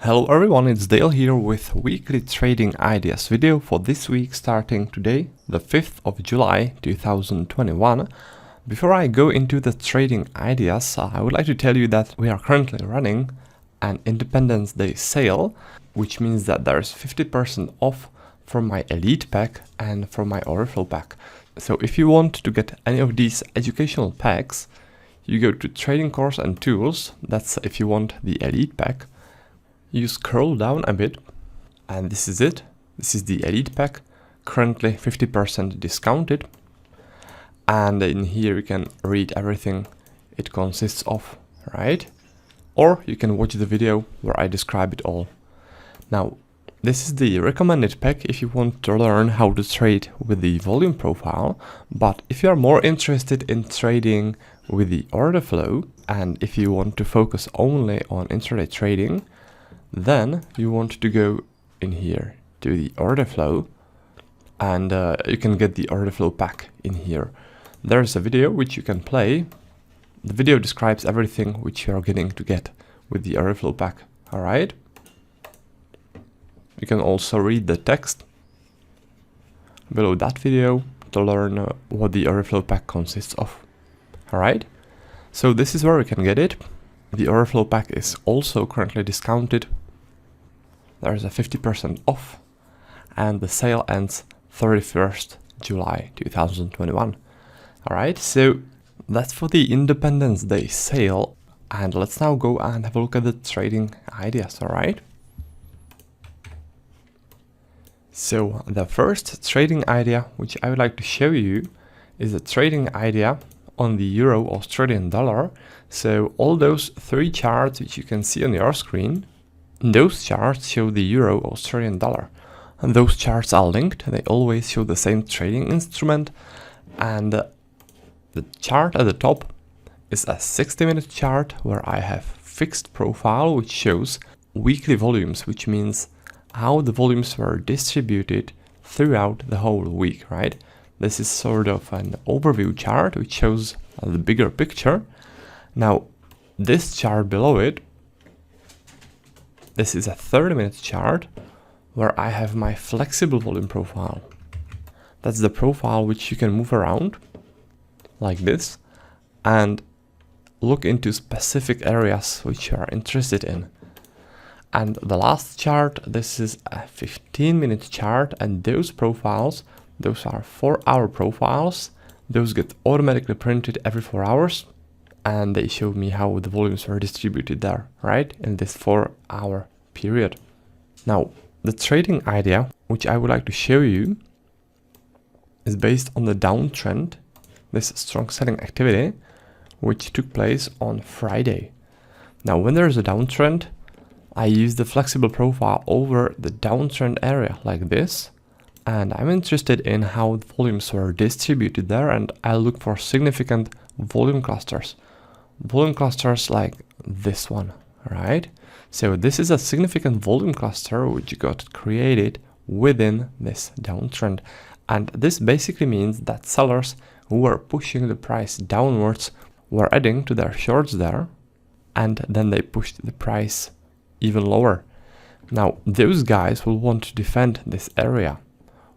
Hello everyone, it's Dale here with weekly trading ideas video for this week starting today, the 5th of July 2021. Before I go into the trading ideas, I would like to tell you that we are currently running an Independence Day sale, which means that there's 50% off from my Elite pack and from my Overflow pack. So if you want to get any of these educational packs, you go to Trading Course and Tools, that's if you want the Elite pack. You scroll down a bit, and this is it. This is the Elite pack, currently 50% discounted. And in here you can read everything it consists of, right? Or you can watch the video where I describe it all. Now, this is the recommended pack if you want to learn how to trade with the volume profile. But if you are more interested in trading with the order flow, and if you want to focus only on intraday trading, then you want to go in here to the order flow, and you can get the order flow pack in here. There's a video which you can play. The video describes everything which you are getting to get with the order flow pack. All right. You can also read the text below that video to learn what the order flow pack consists of. All right. So this is where we can get it. The order flow pack is also currently discounted. There's a 50% off, and the sale ends 31st July 2021. All right, so that's for the Independence Day sale, and let's now go and have a look at the trading ideas. All right. So the first trading idea which I would like to show you is a trading idea on the Euro Australian dollar. So all those three charts which you can see on your screen, those charts show the Euro Australian dollar, and those charts are linked. They always show the same trading instrument, and the chart at the top is a 60-minute chart where I have fixed profile which shows weekly volumes, which means how the volumes were distributed throughout the whole week, right? This is sort of an overview chart which shows the bigger picture. Now, this chart below it, this is a 30-minute chart where I have my flexible volume profile. That's the profile which you can move around like this and look into specific areas which you are interested in. And the last chart, this is a 15-minute chart, and those profiles, those are 4-hour profiles. Those get automatically printed every 4 hours, and they show me how the volumes were distributed there, right, in this 4-hour period. Now, the trading idea which I would like to show you is based on the downtrend, this strong selling activity which took place on Friday. Now, when there's a downtrend, I use the flexible profile over the downtrend area like this, and I'm interested in how the volumes were distributed there, and I look for significant volume clusters. Volume clusters like this one, right? So this is a significant volume cluster which got created within this downtrend, and this basically means that sellers who were pushing the price downwards were adding to their shorts there, and then they pushed the price even lower. Now, those guys will want to defend this area.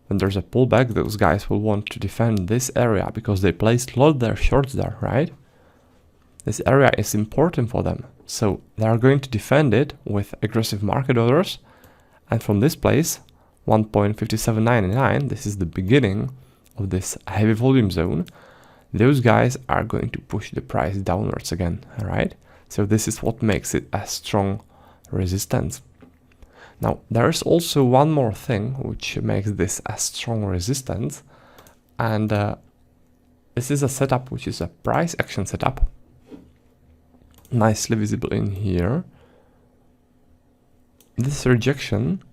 When there's a pullback, those guys will want to defend this area because they placed a lot of their shorts there, right? This area is important for them, so they are going to defend it with aggressive market orders. And from this place, 1.5799, this is the beginning of this heavy volume zone, those guys are going to push the price downwards again, all right? So this is what makes it a strong resistance. Now, there is also one more thing which makes this a strong resistance, and this is a setup which is a price action setup, nicely visible in here. This rejection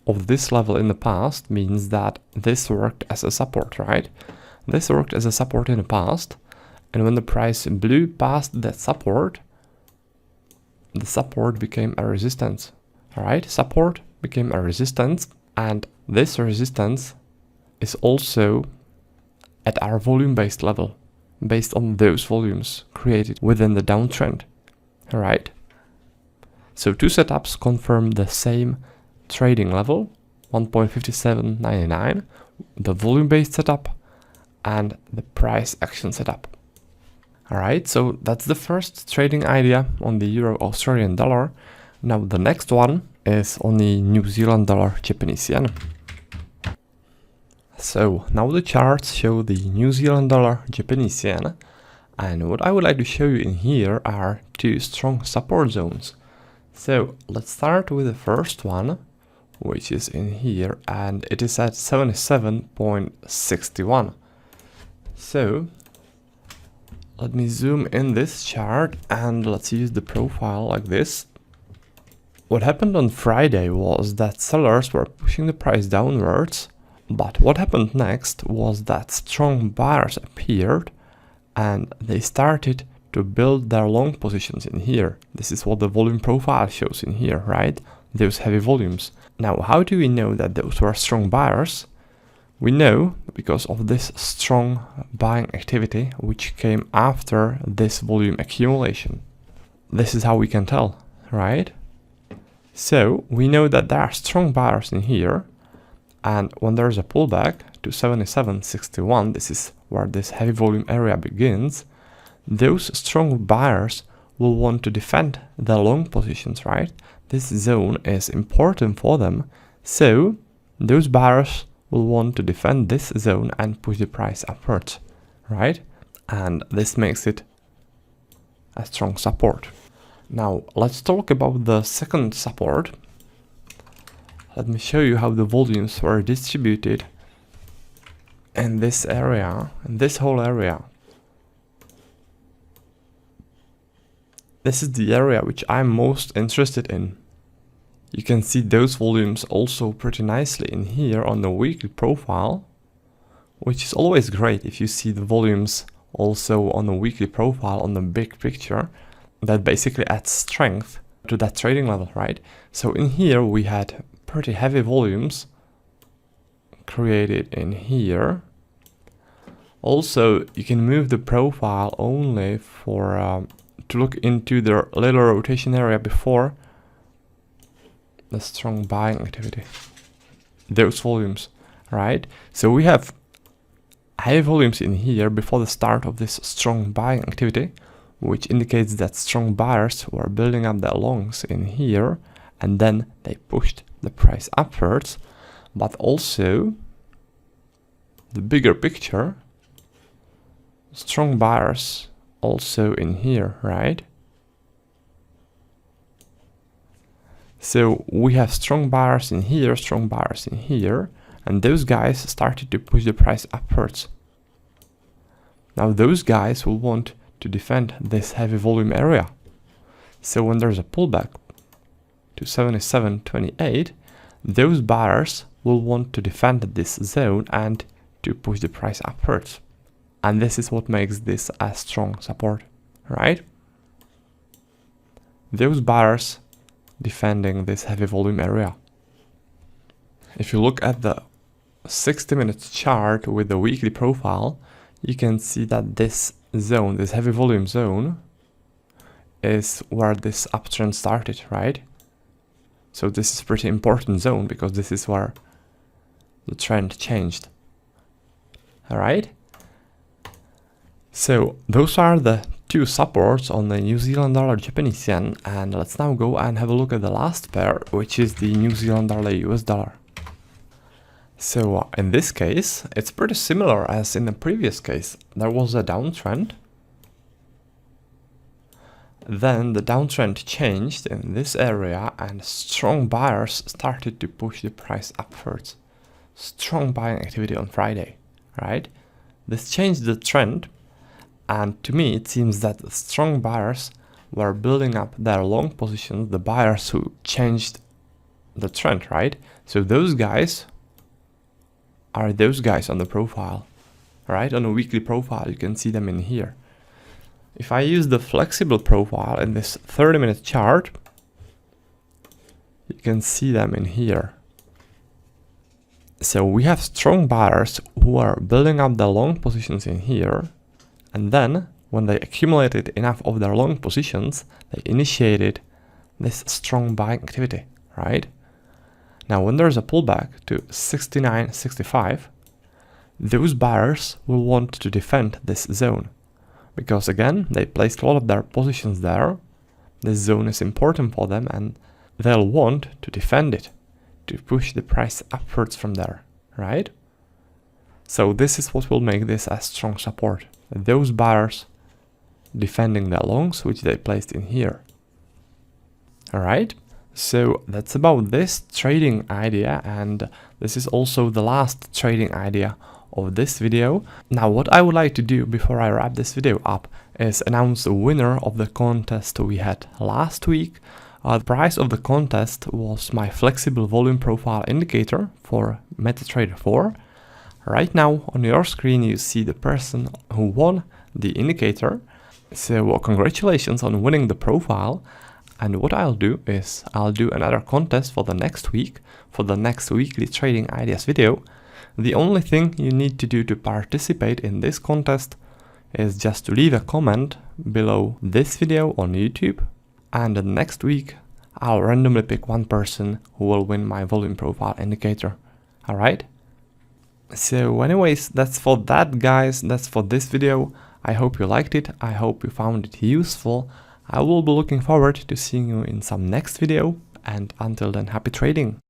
of this level in the past means that this worked as a support, right? This worked as a support in the past, and when the price blew past that support, the support became a resistance. All right, support became a resistance, and this resistance is also at our volume-based level, based on those volumes created within the downtrend. All right. So two setups confirm the same trading level, 1.5799, the volume-based setup and the price action setup. Alright, so that's the first trading idea on the Euro Australian dollar. Now the next one is on the New Zealand dollar Japanese yen. So now the charts show the New Zealand dollar Japanese yen, and what I would like to show you in here are two strong support zones. So let's start with the first one, which is in here, and it is at 77.61. So let me zoom in this chart and let's use the profile like this. What happened on Friday was that sellers were pushing the price downwards, but what happened next was that strong buyers appeared and they started to build their long positions in here. This is what the volume profile shows in here, right? Those heavy volumes. Now, how do we know that those were strong buyers? We know because of this strong buying activity which came after this volume accumulation. This is how we can tell, right? So we know that there are strong buyers in here, and when there's a pullback to 77.61, this is where this heavy volume area begins, those strong buyers will want to defend their long positions, right? This zone is important for them, so those buyers will want to defend this zone and push the price upwards, right? And this makes it a strong support. Now let's talk about the second support. Let me show you how the volumes were distributed in this area, in this whole area. This is the area which I'm most interested in. You can see those volumes also pretty nicely in here on the weekly profile, which is always great if you see the volumes also on the weekly profile on the big picture. That basically adds strength to that trading level, right? So in here we had pretty heavy volumes created in here. Also, you can move the profile only for to look into the little rotation area before the strong buying activity. Those volumes, right? So we have high volumes in here before the start of this strong buying activity, which indicates that strong buyers were building up their longs in here, and then they pushed the price upwards. But also the bigger picture, strong buyers also in here, right? So we have strong buyers in here, strong buyers in here, and those guys started to push the price upwards. Now those guys will want to defend this heavy volume area. So when there's a pullback to 77.28, those buyers will want to defend this zone and to push the price upwards. And this is what makes this a strong support, right? Those buyers defending this heavy volume area. If you look at the 60-minute chart with the weekly profile, you can see that this zone, this heavy volume zone, is where this uptrend started, right? So this is a pretty important zone because this is where the trend changed. All right. So those are the two supports on the New Zealand dollar Japanese yen, and let's now go and have a look at the last pair, which is the New Zealand dollar US dollar. So in this case, it's pretty similar as in the previous case. There was a downtrend. Then the downtrend changed in this area and strong buyers started to push the price upwards. Strong buying activity on Friday, right? This changed the trend, and to me it seems that the strong buyers were building up their long positions, the buyers who changed the trend, right? So those guys are those guys on the profile, right? On a weekly profile, you can see them in here. If I use the flexible profile in this 30-minute chart, you can see them in here. So we have strong buyers who are building up their long positions in here, and then when they accumulated enough of their long positions, they initiated this strong buying activity, right? Now, when there's a pullback to 69.65, those buyers will want to defend this zone because, again, they placed all of their positions there. This zone is important for them and they'll want to defend it, to push the price upwards from there, right? So this is what will make this a strong support. Those buyers defending their longs, which they placed in here. All right, so that's about this trading idea, and this is also the last trading idea of this video. Now, what I would like to do before I wrap this video up is announce the winner of the contest we had last week. The prize of the contest was my flexible volume profile indicator for MetaTrader 4. Right now on your screen you see the person who won the indicator. So congratulations on winning the profile. And what I'll do is I'll do another contest for the next week, for the next weekly trading ideas video. The only thing you need to do to participate in this contest is just to leave a comment below this video on YouTube, and next week I'll randomly pick one person who will win my volume profile indicator. Alright? So anyways, that's for that, guys. That's for this video. I hope you liked it. I hope you found it useful. I will be looking forward to seeing you in some next video, and until then, happy trading.